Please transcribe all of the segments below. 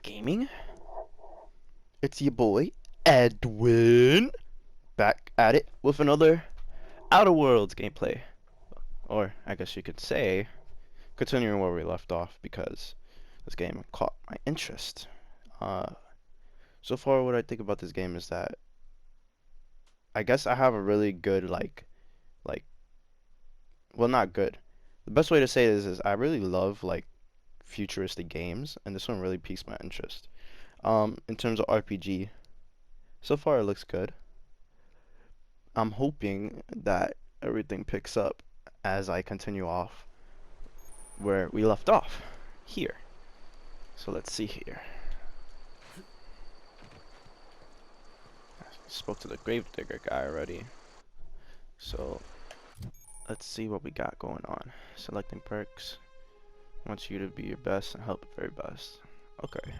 Gaming. It's your boy Edwin back at it with another Outer Worlds gameplay, or I guess you could say continuing where we left off because this game caught my interest. Uh, so far, what I think about this game is that I guess I have a really good like well, not good. The best way to say this is I really love futuristic games, and this one really piques my interest. In terms of RPG, so far it looks good. I'm hoping that everything picks up as I continue off where we left off here. So let's see here. I spoke to the gravedigger guy already. So let's see what we got going on. Selecting perks. Wants you to be your best and help the very best. Okay.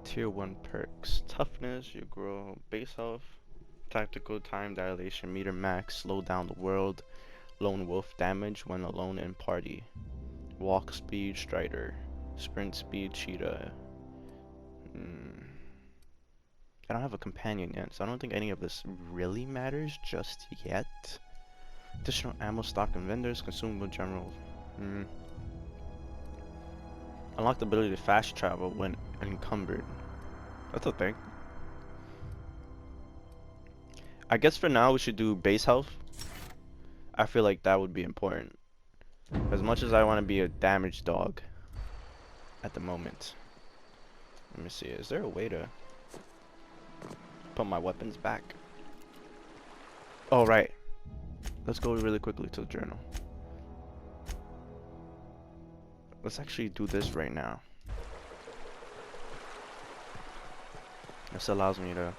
Tier 1 perks. Toughness, you grow base health. Tactical time dilation, meter max, slow down the world. Lone wolf damage when alone in party. Walk speed, strider. Sprint speed, cheetah. I don't have a companion yet, so I don't think any of this really matters just yet. Additional ammo stock and vendors, consumable general. Unlock the ability to fast travel when encumbered. That's a thing. I guess for now we should do base health. I feel like that would be important. As much as I want to be a damage dog at the moment. Let me see, is there a way to put my weapons back? Oh, right. Let's go really quickly to the journal. Let's actually do this right now. This allows me to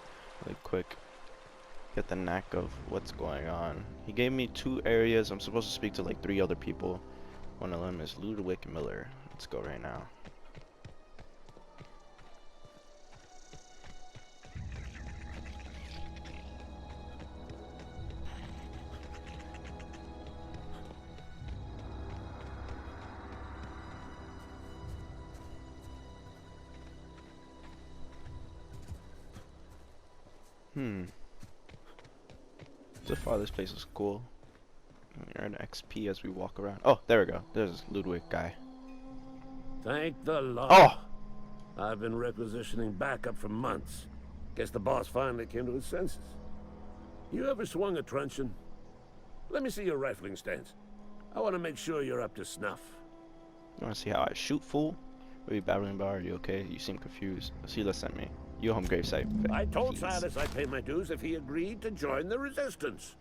really quick get the knack of what's going on. He gave me 2 areas. I'm supposed to speak to like 3 other people. One of them is Ludwig Miller. Let's go right now. So far this place is cool. We earn XP as we walk around. Oh, there we go. There's Ludwig guy. Thank the Lord. Oh! I've been requisitioning backup for months. Guess the boss finally came to his senses. You ever swung a truncheon? Let me see your rifling stance. I want to make sure you're up to snuff. You wanna see how I shoot, fool? Are you battling bar? Are you okay? You seem confused. Asila sent me. You home gravesite. I told Silas I'd pay my dues if he agreed to join the resistance.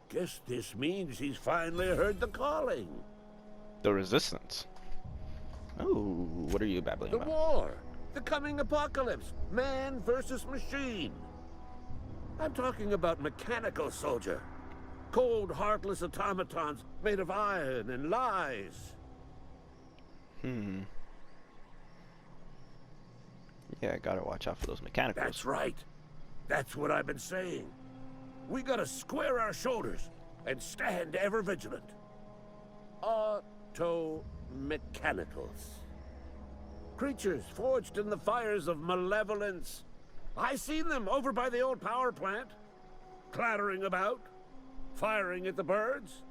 Guess this means he's finally heard the calling. The resistance? Oh, what are you babbling The about? war. The coming apocalypse. Man versus machine. I'm talking about mechanical soldier. Cold, heartless automatons made of iron and lies. Yeah, I gotta watch out for those mechanicals. That's right. That's what I've been saying. We gotta square our shoulders and stand ever vigilant. Auto-mechanicals. Creatures forged in the fires of malevolence. I seen them over by the old power plant. Clattering about, firing at the birds,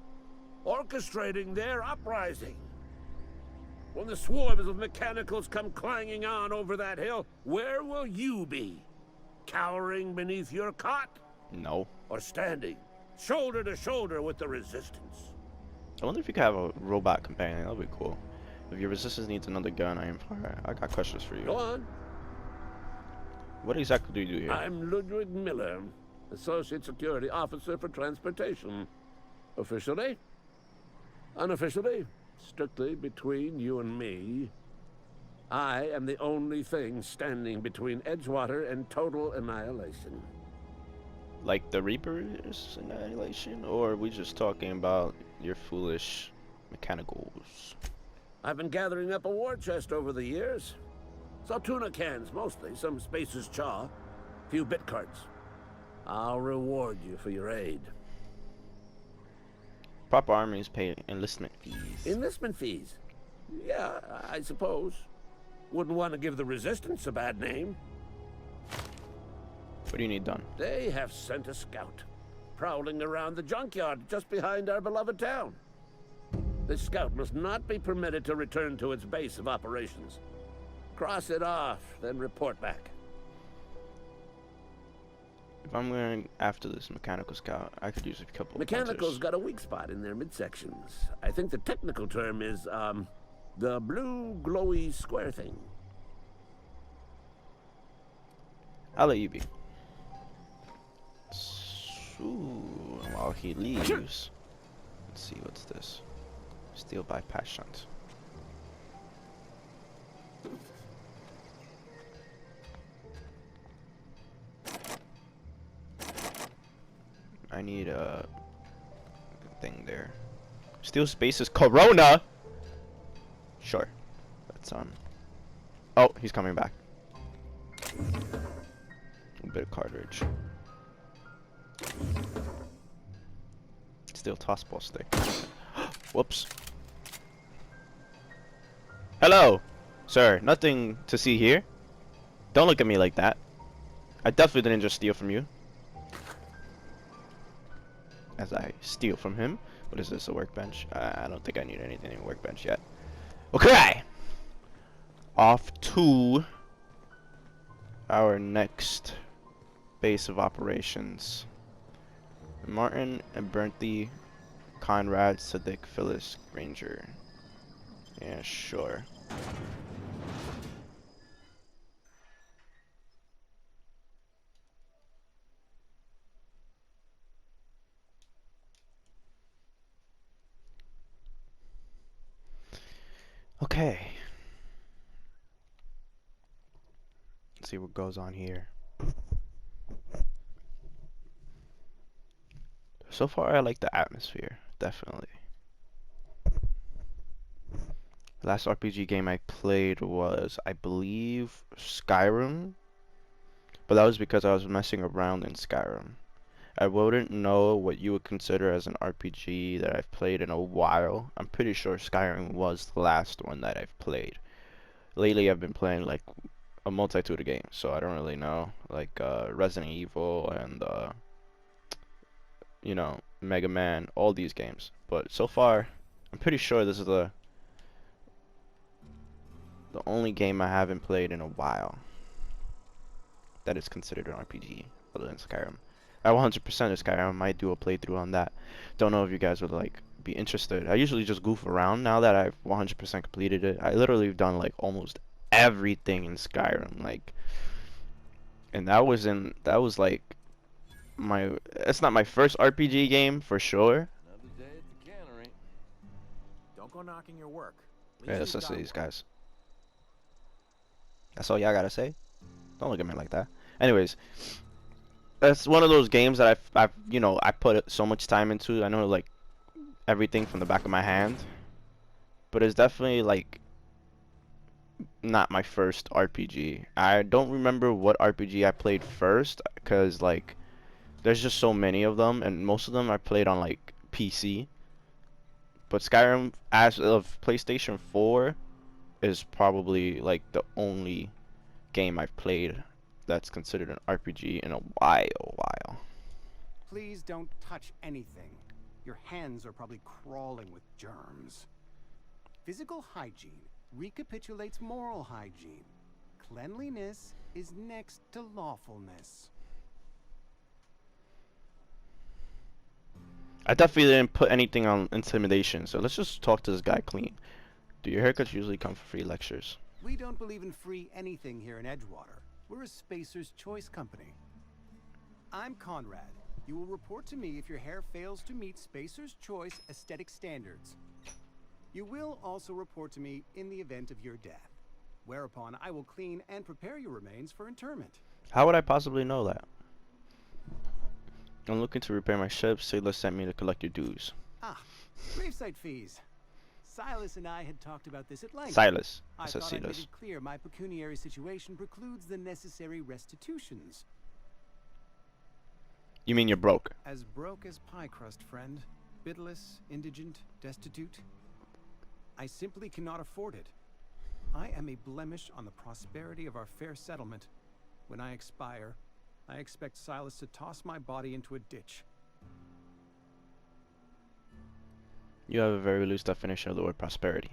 orchestrating their uprising. When the swarms of mechanicals come clanging on over that hill, where will you be? Cowering beneath your cot? No. Or standing, shoulder to shoulder with the resistance? I wonder if you could have a robot companion. That'd be cool. If your resistance needs another gun, I am fire. I got questions for you. Go on. What exactly do you do here? I'm Ludwig Miller, Associate Security Officer for Transportation. Officially? Unofficially? Strictly between you and me, I am the only thing standing between Edgewater and total annihilation. Like the Reaper's annihilation? Or are we just talking about your foolish mechanicals? I've been gathering up a war chest over the years. Saw tuna cans mostly, some Spacer's Chaw, few bit cards. I'll reward you for your aid. Proper armies pay enlistment fees. Enlistment fees? Yeah, I suppose. Wouldn't want to give the Resistance a bad name. What do you need done? They have sent a scout, prowling around the junkyard just behind our beloved town. This scout must not be permitted to return to its base of operations. Cross it off, then report back. If I'm going after this mechanical scout, I could use a couple of Mechanical's hunters. got a weak spot in their midsections. I think the technical term is, the blue glowy square thing. I'll let you be. Ooh, while he leaves, let's see, what's this? Steal by passion. I need a thing there. Steal spaces Corona. Sure, that's on. Oh, he's coming back. A bit of cartridge. Still tossball stick. Whoops. Hello, sir. Nothing to see here. Don't look at me like that. I definitely didn't just steal from you. As I steal from him. What is this, a workbench? I don't think I need anything in a workbench yet. Okay! Off to our next base of operations. Martin and Bernthie, Conrad, Sadiq, Phyllis, Granger. Yeah, sure. Okay. Let's see what goes on here. So far, I like the atmosphere, definitely. The last RPG game I played was, I believe, Skyrim. But that was because I was messing around in Skyrim. I wouldn't know what you would consider as an RPG that I've played in a while. I'm pretty sure Skyrim was the last one that I've played. Lately, I've been playing like a multitude of games, so I don't really know. Like Resident Evil and you know, Mega Man, all these games. But so far, I'm pretty sure this is the only game I haven't played in a while that is considered an RPG other than Skyrim. I 100% of Skyrim. I might do a playthrough on that. Don't know if you guys would like be interested. I usually just goof around now that I've 100% completed it. I literally have done like almost everything in Skyrim, like, and that was like my, it's not my first RPG game for sure. Another day at the cannery. Don't go knocking your work. Yeah, let's listen to these guys. That's all y'all gotta say? Don't look at me like that. Anyways, that's one of those games that I've you know, I put so much time into. I know like everything from the back of my hand, but it's definitely like not my first RPG. I don't remember what RPG I played first, because like there's just so many of them, and most of them I played on like PC. But Skyrim, as of PlayStation 4, is probably like the only game I've played that's considered an RPG in a while. Please don't touch anything. Your hands are probably crawling with germs. Physical hygiene recapitulates moral hygiene. Cleanliness is next to lawfulness. I definitely didn't put anything on intimidation, so let's just talk to this guy clean. Do your haircuts usually come for free lectures? We don't believe in free anything here in Edgewater. We're a Spacer's Choice company. I'm Conrad. You will report to me if your hair fails to meet Spacer's Choice aesthetic standards. You will also report to me in the event of your death, whereupon I will clean and prepare your remains for interment. How would I possibly know that? I'm looking to repair my ship. Sailor sent me to collect your dues. Ah, gravesite fees. Silas and I had talked about this at length. Silas. I said thought I made Silas. it clear my pecuniary situation precludes the necessary restitutions. You mean you're broke? As broke as pie crust, friend. Bitless, indigent, destitute. I simply cannot afford it. I am a blemish on the prosperity of our fair settlement. When I expire, I expect Silas to toss my body into a ditch. You have a very loose definition of the word prosperity.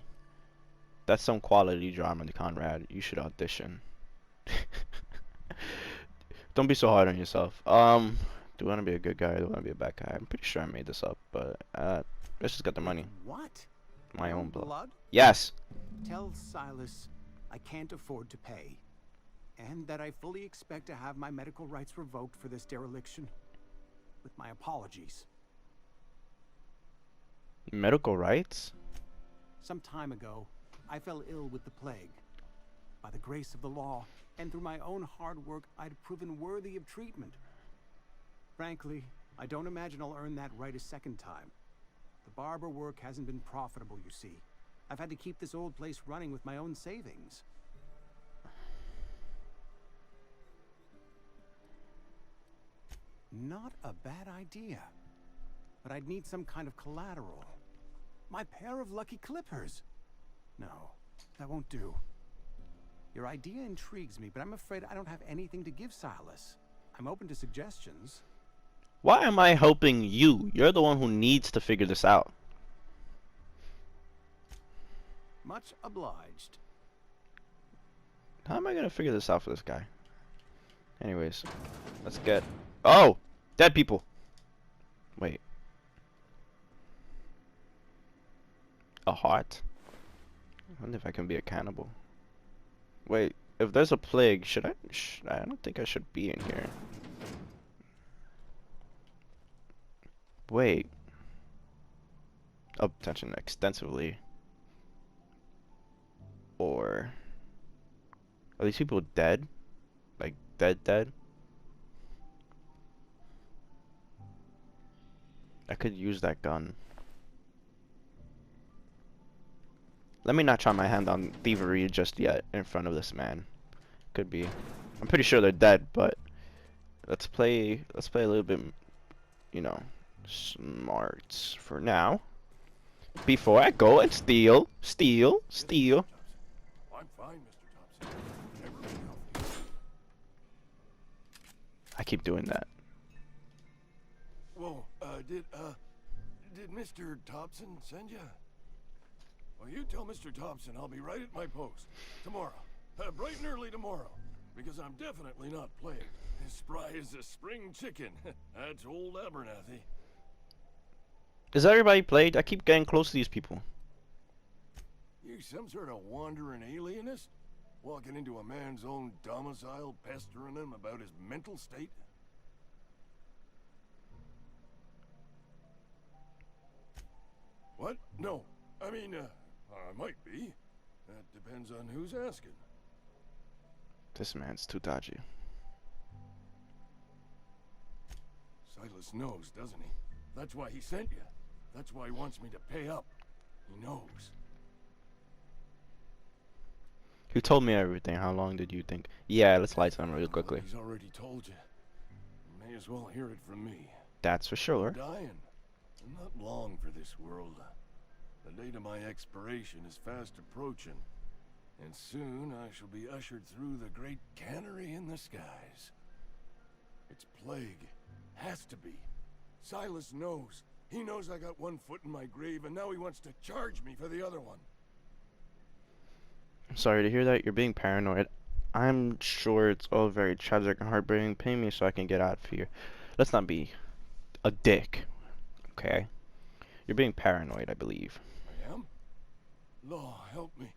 That's some quality drama, Conrad. You should audition. Don't be so hard on yourself. Do you want to be a good guy or do you want to be a bad guy? I'm pretty sure I made this up, but let's just get the money. What? My own blood. blood? Yes. Tell Silas I can't afford to pay, and that I fully expect to have my medical rights revoked for this dereliction. With my apologies. Medical rights? Some time ago, I fell ill with the plague. By the grace of the law, and through my own hard work, I'd proven worthy of treatment. Frankly, I don't imagine I'll earn that right a second time. The barber work hasn't been profitable, you see. I've had to keep this old place running with my own savings. Not a bad idea. But I'd need some kind of collateral. My pair of lucky clippers. No, that won't do. Your idea intrigues me, but I'm afraid I don't have anything to give Silas. I'm open to suggestions. Why am I helping you? You're the one who needs to figure this out. Much obliged. How am I gonna figure this out for this guy? Anyways, let's get... Oh! Dead people! Wait. A heart? I wonder if I can be a cannibal. Wait, if there's a plague, should I... I don't think I should be in here. Wait. Attention extensively. Or... Are these people dead? Like, dead? I could use that gun. Let me not try my hand on thievery just yet in front of this man. Could be. I'm pretty sure they're dead, but let's play a little bit, you know, smart for now. Before I go and steal. I'm fine, Mr. Thompson. Never been healthy. I keep doing that. Whoa, did Mr. Thompson send you? Well, you tell Mr. Thompson I'll be right at my post. Tomorrow. Bright and early tomorrow. Because I'm definitely not playing. As spry as a spring chicken. That's old Abernathy. Is everybody played? I keep getting close to these people. You some sort of wandering alienist? Walking into a man's own domicile, pestering him about his mental state? What? No. I mean, I might be. That depends on who's asking. This man's too dodgy. Silas knows, doesn't he? That's why he sent you. That's why he wants me to pay up. He knows. He told me everything. How long did you think? Yeah, let's light some real quickly. Well, he's already told you. May as well hear it from me. That's for sure. I'm dying. I'm not long for this world. The date of my expiration is fast approaching. And soon I shall be ushered through the great cannery in the skies. It's plague. Has to be. Silas knows. He knows I got one foot in my grave, and now he wants to charge me for the other one. I'm sorry to hear that. You're being paranoid. I'm sure it's all very tragic and heartbreaking. Pay me so I can get out of here. Let's not be a dick. Okay? You're being paranoid, I believe. I am? Law, help me.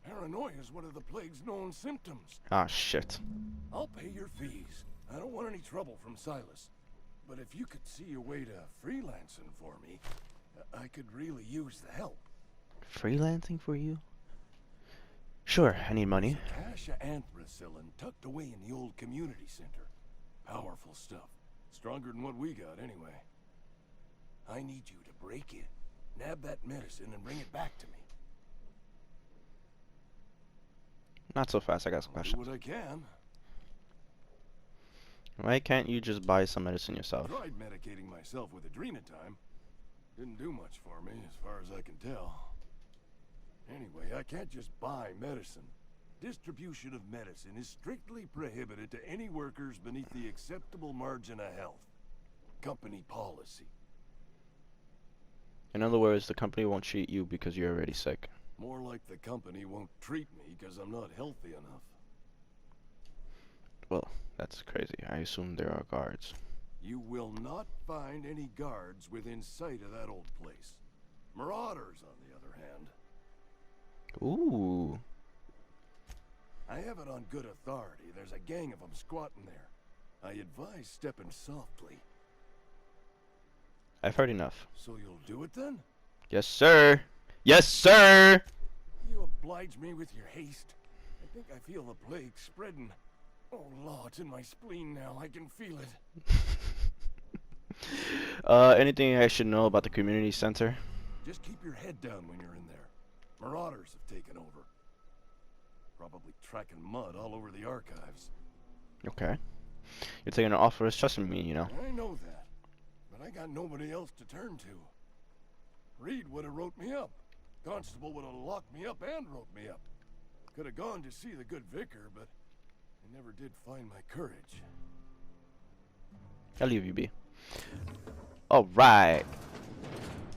Paranoia is one of the plague's known symptoms. Ah, shit. I'll pay your fees. I don't want any trouble from Silas. But if you could see a way to freelancing for me, I could really use the help. Freelancing for you? Sure, I need money. There's a cache of anthracillin tucked away in the old community center. Powerful stuff. Stronger than what we got, anyway. I need you to break in, nab that medicine, and bring it back to me. Not so fast, I got some I'll do questions. what I can. Why can't you just buy some medicine yourself? Tried medicating myself with Adrenatime. Didn't do much for me, as far as I can tell. Anyway, I can't just buy medicine. Distribution of medicine is strictly prohibited to any workers beneath the acceptable margin of health. Company policy. In other words, the company won't treat you because you're already sick. More like the company won't treat me because I'm not healthy enough. Well, that's crazy. I assume there are guards. You will not find any guards within sight of that old place. Marauders, on the other hand. Ooh. I have it on good authority. There's a gang of them squatting there. I advise stepping softly. I've heard enough. So you'll do it then? Yes, sir. Yes, sir. You oblige me with your haste. I think I feel the plague spreading. Oh, Law, it's in my spleen now. I can feel it. Anything I should know about the community center? Just keep your head down when you're in there. Marauders have taken over. Probably tracking mud all over the archives. Okay. You're taking an offer of trust from me, you know. I know that. But I got nobody else to turn to. Reed would have wrote me up. Constable would have locked me up and wrote me up. Could have gone to see the good vicar, but I never did find my courage. I'll leave you be. Alright.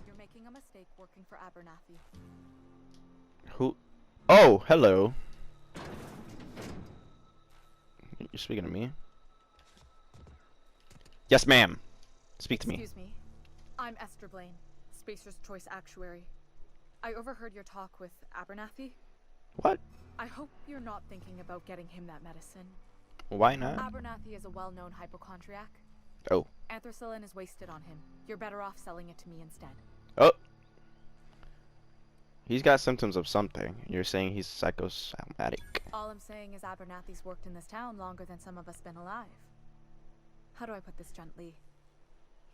You're making a mistake working for Abernathy. Who? Oh, hello. You're speaking to me? Yes, ma'am. Speak to me. Excuse me. I'm Esther Blaine, Spacer's Choice Actuary. I overheard your talk with Abernathy. What? I hope you're not thinking about getting him that medicine. Why not? Abernathy is a well-known hypochondriac. Oh. Anthracillin is wasted on him. You're better off selling it to me instead. Oh. He's got symptoms of something. You're saying he's psychosomatic. All I'm saying is Abernathy's worked in this town longer than some of us been alive. How do I put this gently?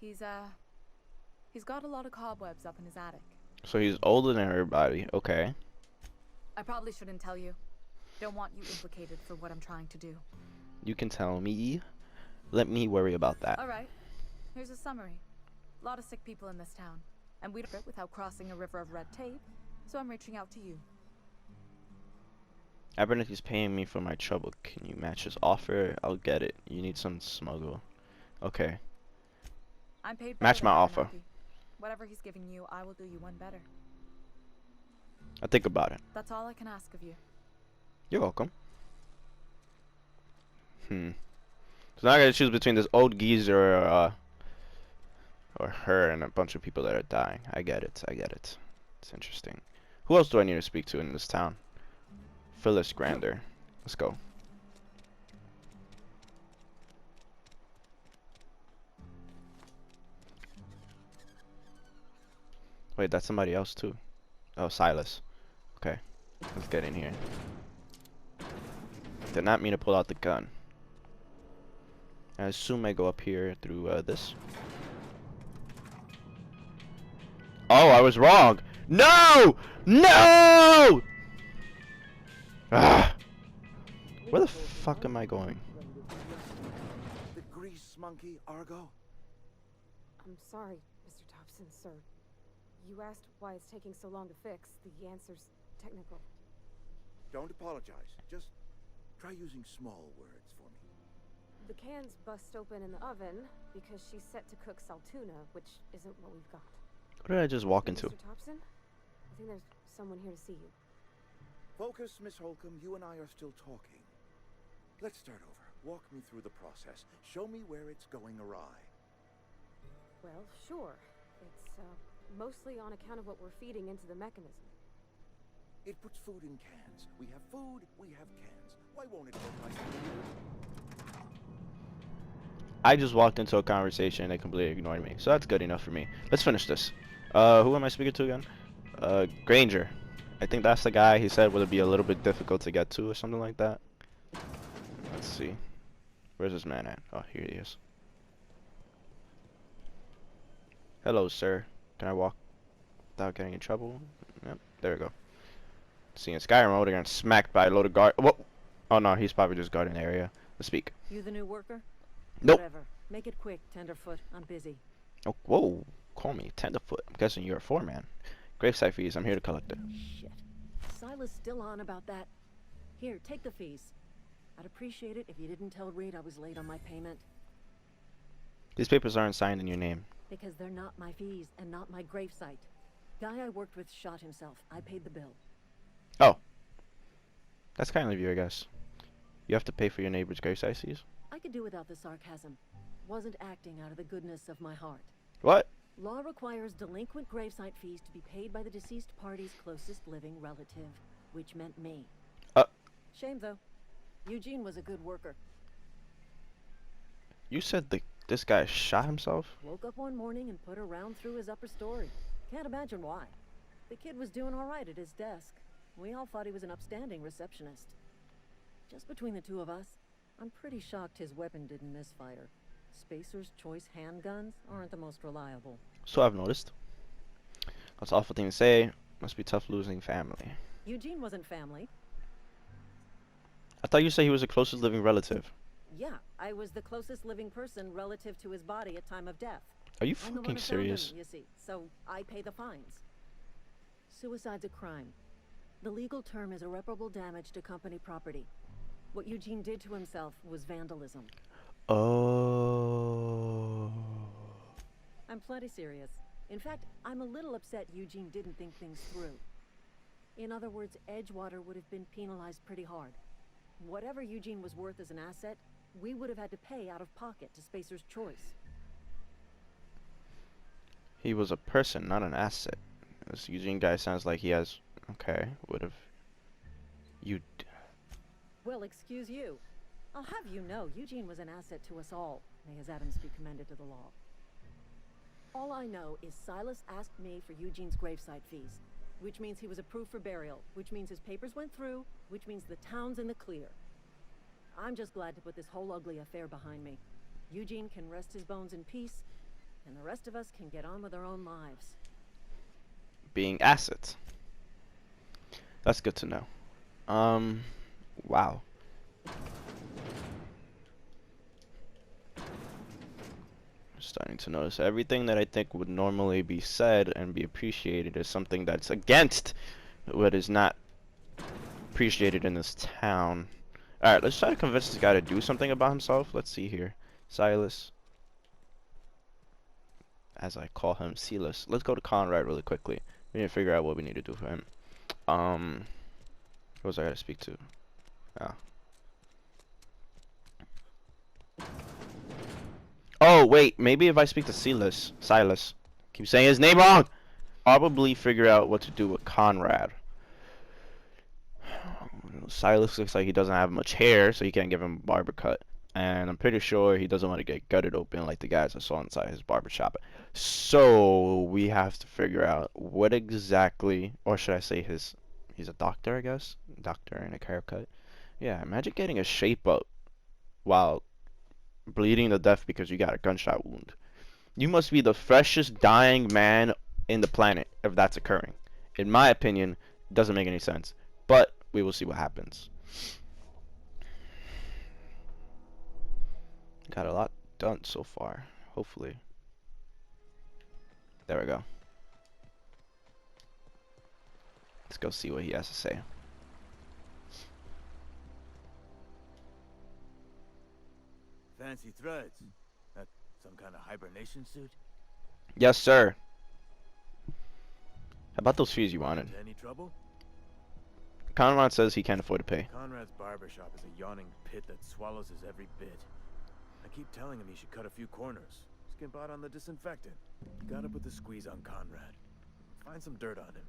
He's got a lot of cobwebs up in his attic. So he's older than everybody. Okay. I probably shouldn't tell you. Don't want you implicated for what I'm trying to do. You can tell me. Let me worry about that. Alright. Here's a summary. A lot of sick people in this town. And we don't do it without crossing a river of red tape. So I'm reaching out to you. Abernathy's paying me for my trouble. Can you match his offer? I'll get it. You need some smuggle. Okay. I'm paid Match better my than offer. Abernathy. Whatever he's giving you, I will do you one better. I'll think about it. That's all I can ask of you. You're welcome. So now I gotta choose between this old geezer or her and a bunch of people that are dying. I get it. I get it. It's interesting. Who else do I need to speak to in this town? Phyllis Grander. Let's go. Wait, that's somebody else too. Oh, Silas. Okay. Let's get in here. Did not mean to pull out the gun. I assume I go up here through this. Oh, I was wrong. No! No! Ah! Where the fuck am I going? The grease monkey, Argo? I'm sorry, Mr. Thompson, sir. You asked why it's taking so long to fix. The answer's technical. Don't apologize. Just try using small words for me. The cans bust open in the oven because she's set to cook saltuna, which isn't what we've got. What did I just walk into? Mr. Thompson? I think there's someone here to see you. Focus, Miss Holcomb. You and I are still talking. Let's start over. Walk me through the process. Show me where it's going awry. Well, sure. It's, mostly on account of what we're feeding into the mechanism. It puts food in cans. We have food, we have cans. Why won't it work like that? I just walked into a conversation and they completely ignored me. So that's good enough for me. Let's finish this. Who am I speaking to again? Granger. I think that's the guy he said would it be a little bit difficult to get to or something like that. Let's see. Where's this man at? Oh, here he is. Hello, sir. Can I walk without getting in trouble? Yep, there we go. Seeing Skyrim over there getting smacked by a load of guard. Whoa! Oh no, he's probably just guarding the area. Let's speak. You the new worker? Nope. Whatever. Make it quick, Tenderfoot. I'm busy. Oh, whoa. Call me Tenderfoot. I'm guessing you're a foreman. Gravesite fees. I'm here to collect it. Shit. Silas still on about that? Here, take the fees. I'd appreciate it if you didn't tell Reed I was late on my payment. These papers aren't signed in your name. Because they're not my fees and not my gravesite. Guy I worked with shot himself. I paid the bill. Oh. That's kind of you, I guess. You have to pay for your neighbor's gravesite fees? I could do without the sarcasm. Wasn't acting out of the goodness of my heart. What? Law requires delinquent gravesite fees to be paid by the deceased party's closest living relative, which meant me. Shame, though. Eugene was a good worker. You said this guy shot himself? Woke up one morning and put a round through his upper story. Can't imagine why. The kid was doing all right at his desk. We all thought he was an upstanding receptionist. Just between the two of us, I'm pretty shocked his weapon didn't misfire. Spacer's Choice handguns aren't the most reliable. So I've noticed. That's an awful thing to say. Must be tough losing family. Eugene wasn't family. I thought you said he was the closest living relative. Yeah, I was the closest living person relative to his body at time of death. Are you I'm the one fucking who found serious? him, you see, so I pay the fines. Suicide's a crime. The legal term is irreparable damage to company property. What Eugene did to himself was vandalism. Oh. I'm plenty serious. In fact, I'm a little upset Eugene didn't think things through. In other words, Edgewater would have been penalized pretty hard. Whatever Eugene was worth as an asset, we would have had to pay out of pocket to Spacer's Choice. He was a person, not an asset. This Eugene guy sounds like he has... Okay, would have... Well, excuse you. I'll have you know, Eugene was an asset to us all. May his atoms be commended to the law. All I know is Silas asked me for Eugene's gravesite fees, which means he was approved for burial, which means his papers went through, which means the town's in the clear. I'm just glad to put this whole ugly affair behind me. Eugene can rest his bones in peace, and the rest of us can get on with our own lives. Being assets. That's good to know. Wow. Starting to notice everything that I think would normally be said and be appreciated is something that's against what is not appreciated in this town. Alright, let's try to convince this guy to do something about himself. Let's see here. Silas. As I call him, Silas. Let's go to Conrad really quickly. We need to figure out what we need to do for him. Who was I gotta speak to? Oh. Oh, wait. Maybe if I speak to Silas. Keep saying his name wrong. Probably figure out what to do with Conrad. Silas looks like he doesn't have much hair, so you can't give him a barber cut. And I'm pretty sure he doesn't want to get gutted open like the guys I saw inside his barber shop. So we have to figure out what exactly, or should I say he's a doctor, I guess? Doctor and a haircut. Yeah, imagine getting a shape up while bleeding to death because you got a gunshot wound. You must be the freshest dying man in the planet if that's occurring. In my opinion, it doesn't make any sense. But we will see what happens. Got a lot done so far, hopefully. There we go. Let's go see what he has to say. Fancy threads. That some kind of hibernation suit? Yes, sir. How about those fees you wanted? Any trouble? Conrad says he can't afford to pay. Conrad's barbershop is a yawning pit that swallows his every bit. I keep telling him he should cut a few corners. Skimp out on the disinfectant. Gotta put the squeeze on Conrad. Find some dirt on him.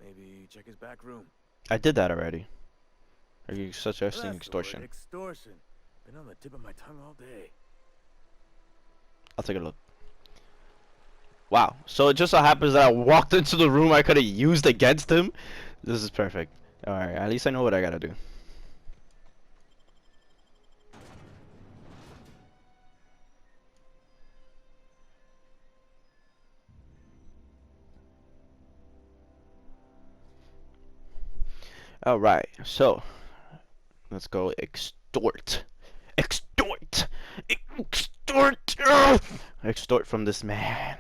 Maybe check his back room. I did that already. Are you That's suggesting the extortion? word, extortion. Been on the tip of my tongue all day. I'll take a look. Wow. So it just so happens that I walked into the room I could have used against him. This is perfect. Alright, at least I know what I gotta do. Alright, so let's go extort. Extort! Extort! Extort from this man.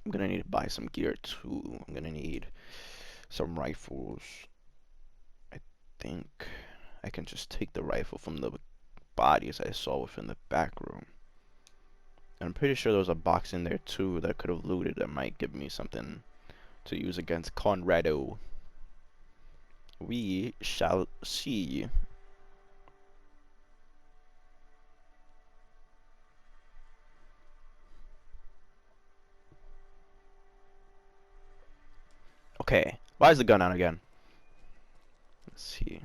I'm gonna need to buy some gear too. I'm gonna need some rifles. I think I can just take the rifle from the bodies I saw within the back room. I'm pretty sure there was a box in there too that I could have looted that might give me something to use against Conrado. We shall see. Okay, why is the gun out again? Let's see.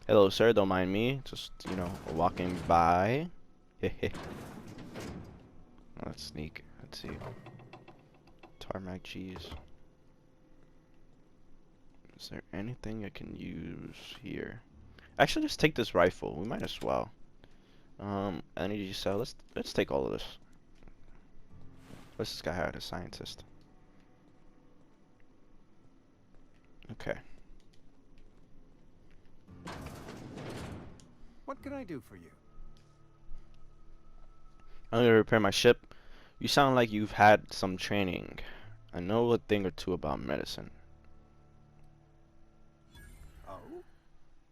Hello, sir. Don't mind me. Just, you know, walking by. Let's sneak. Let's see. Tarmac cheese. Is there anything I can use here? Actually, let's take this rifle. We might as well. Energy cell. Let's take all of this. What's this guy had? A scientist. Okay. What can I do for you? I'm gonna repair my ship. You sound like you've had some training. I know a thing or two about medicine. Oh?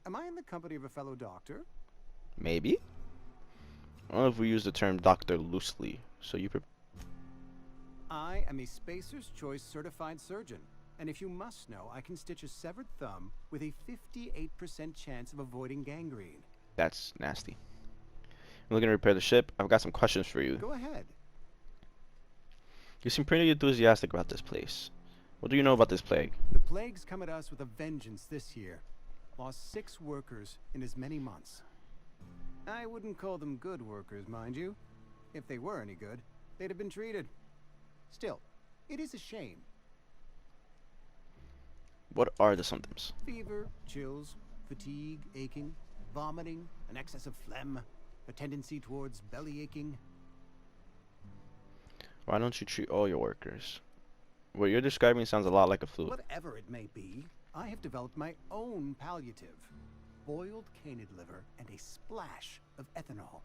Am I in the company of a fellow doctor? Maybe? I don't know if we use the term doctor loosely. So you I am a Spacer's Choice certified surgeon. And if you must know, I can stitch a severed thumb with a 58% chance of avoiding gangrene. That's nasty. I'm looking to repair the ship. I've got some questions for you. Go ahead. You seem pretty enthusiastic about this place. What do you know about this plague? The plague's come at us with a vengeance this year. Lost 6 workers in as many months. I wouldn't call them good workers, mind you. If they were any good, they'd have been treated. Still, it is a shame. What are the symptoms? Fever, chills, fatigue, aching, vomiting, an excess of phlegm, a tendency towards belly aching. Why don't you treat all your workers? What you're describing sounds a lot like a flu. Whatever it may be, I have developed my own palliative. Boiled canid liver and a splash of ethanol.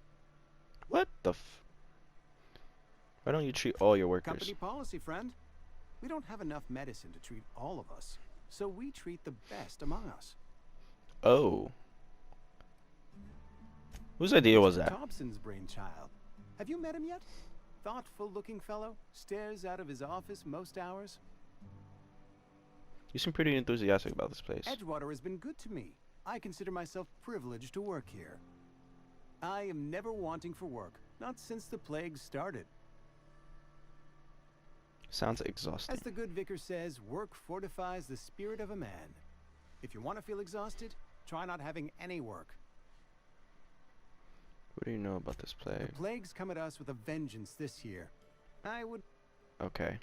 What the Why don't you treat all your workers? Company policy, friend. We don't have enough medicine to treat all of us, so we treat the best among us. Oh. Whose idea was that? Thompson's brainchild. Have you met him yet? Thoughtful-looking fellow, stares out of his office most hours. You seem pretty enthusiastic about this place. Edgewater has been good to me. I consider myself privileged to work here. I am never wanting for work, not since the plague started. Sounds exhausting. As the good vicar says, work fortifies the spirit of a man. If you want to feel exhausted, try not having any work. What do you know about this plague? The plague's come at us with a vengeance this year. I would... Okay.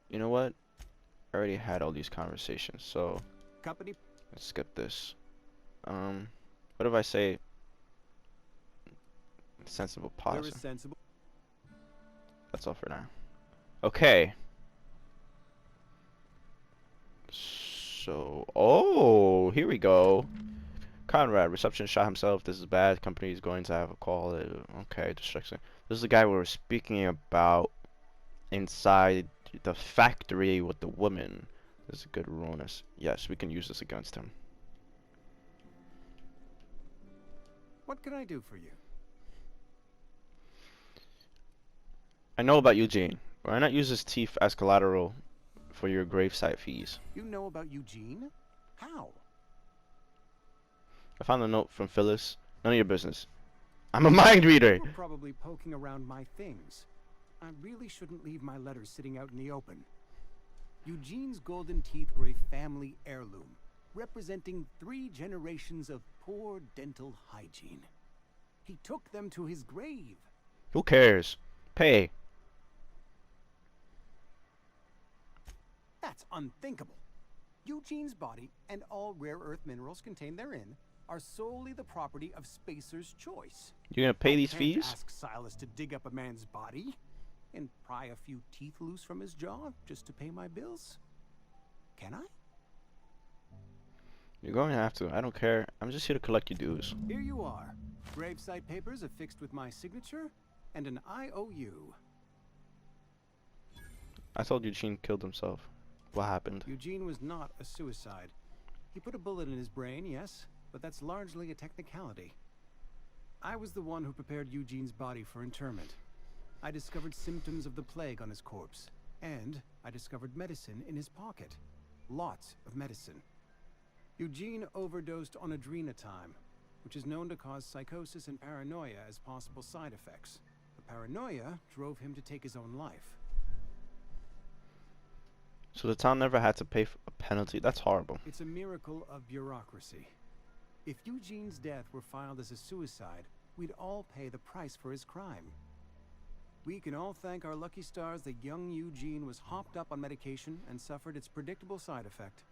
You know what? I already had all these conversations, so... Company... Let's skip this. What if I say... sensible There pause? is sensible... That's all for now. Okay. So... Oh! Here we go. Conrad, receptionist shot himself. This is bad. Company is going to have a call. Okay, destruction. This is the guy we were speaking about inside the factory with the woman. This is a good ruinous. Yes, we can use this against him. What can I do for you? I know about Eugene. Why not use his teeth as collateral for your gravesite fees? You know about Eugene? How? I found a note from Phyllis. None of your business. I'm a mind reader! You're probably poking around my things. I really shouldn't leave my letters sitting out in the open. Eugene's golden teeth were a family heirloom, representing 3 generations of poor dental hygiene. He took them to his grave. Who cares? Pay. That's unthinkable. Eugene's body and all rare earth minerals contained therein are solely the property of Spacer's Choice. You're gonna pay I these can't fees? ask Silas to dig up a man's body and pry a few teeth loose from his jaw just to pay my bills. Can I? You're going to have to. I don't care. I'm just here to collect your dues. Here you are. Gravesite papers affixed with my signature and an IOU. I thought Eugene killed himself. What happened? Eugene was not a suicide. He put a bullet in his brain, yes, but that's largely a technicality. I was the one who prepared Eugene's body for interment. I discovered symptoms of the plague on his corpse, and I discovered medicine in his pocket. Lots of medicine. Eugene overdosed on adrenatime, which is known to cause psychosis and paranoia as possible side effects. The paranoia drove him to take his own life. So the town never had to pay for a penalty. That's horrible. It's a miracle of bureaucracy. If Eugene's death were filed as a suicide, we'd all pay the price for his crime. We can all thank our lucky stars that young Eugene was hopped up on medication and suffered its predictable side effect.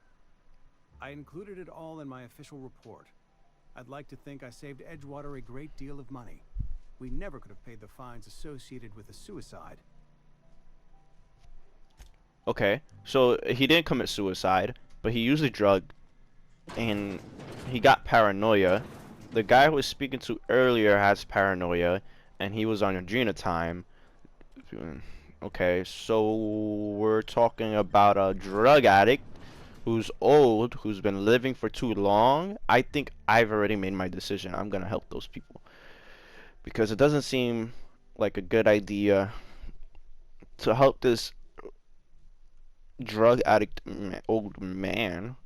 I included it all in my official report. I'd like to think I saved Edgewater a great deal of money. We never could have paid the fines associated with a suicide. Okay, so he didn't commit suicide, but he used a drug, and he got paranoia. The guy who was speaking to earlier has paranoia, and he was on adrenatime. Okay, so we're talking about a drug addict who's old, who's been living for too long. I think I've already made my decision. I'm gonna help those people. Because it doesn't seem like a good idea to help this drug addict old man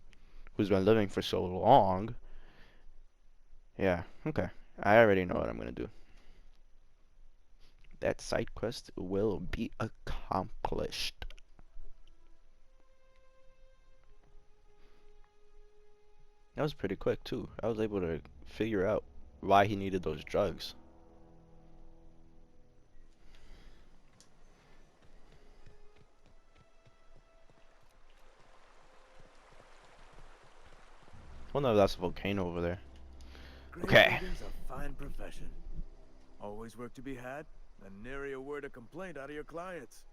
who's been living for so long. Yeah, okay. I already know what I'm gonna do. That side quest will be accomplished. That was pretty quick too. I was able to figure out why he needed those drugs. Well, no, that's a volcano over there. Okay. Gravedigging's a fine profession. Always work to be had, and nary a word of complaint out of your clients.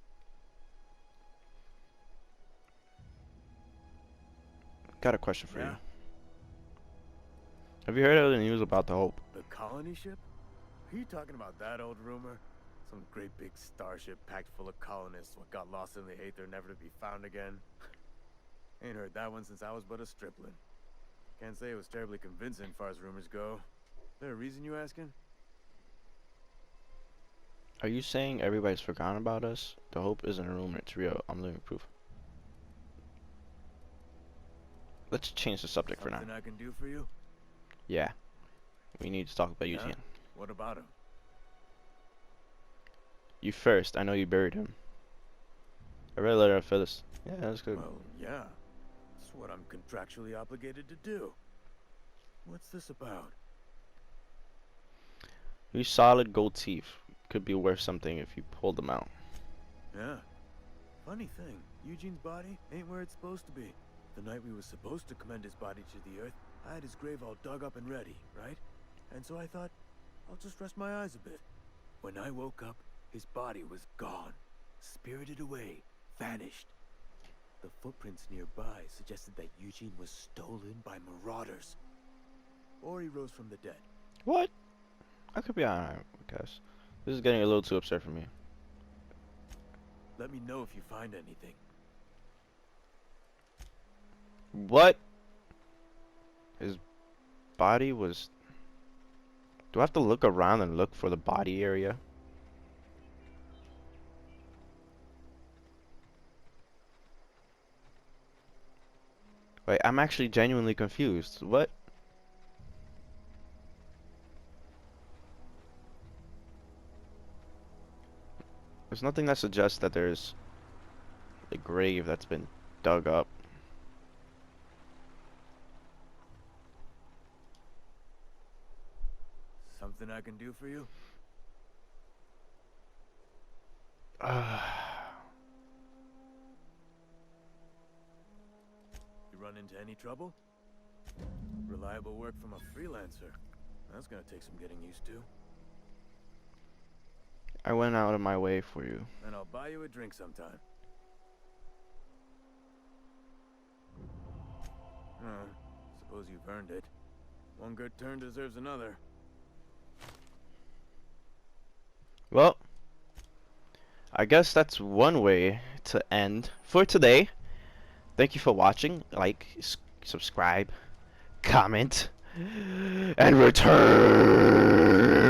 Got a question for Yeah? you. Have you heard of the news about the Hope? The colony ship? Are you talking about that old rumor? Some great big starship packed full of colonists what got lost in the aether never to be found again? Ain't heard that one since I was but a stripling. Can't say it was terribly convincing far as rumors go. There a reason you asking? Are you saying everybody's forgotten about us? The Hope isn't a rumor, it's real. I'm living proof. Let's change the subject for now. Something I can do for you? Yeah. We need to talk about Yeah? Eugene. What about him? You first. I know you buried him. I read a letter of Phyllis. Yeah, that's good. Well, yeah. It's what I'm contractually obligated to do. What's this about? These solid gold teeth could be worth something if you pulled them out. Yeah. Funny thing, Eugene's body ain't where it's supposed to be. The night we was supposed to commend his body to the earth, I had his grave all dug up and ready, right? And so I thought, I'll just rest my eyes a bit. When I woke up, his body was gone. Spirited away. Vanished. The footprints nearby suggested that Eugene was stolen by marauders. Or he rose from the dead. What? I could be alright, I guess. This is getting a little too upset for me. Let me know if you find anything. What? His body was... Do I have to look around and look for the body area? Wait, I'm actually genuinely confused. What? There's nothing that suggests that there's a grave that's been dug up. Something I can do for you? You run into any trouble? Reliable work from a freelancer. That's gonna take some getting used to. I went out of my way for you. And I'll buy you a drink sometime. Suppose you've earned it. One good turn deserves another. Well, I guess that's one way to end for today. Thank you for watching. Like, subscribe, comment, and return.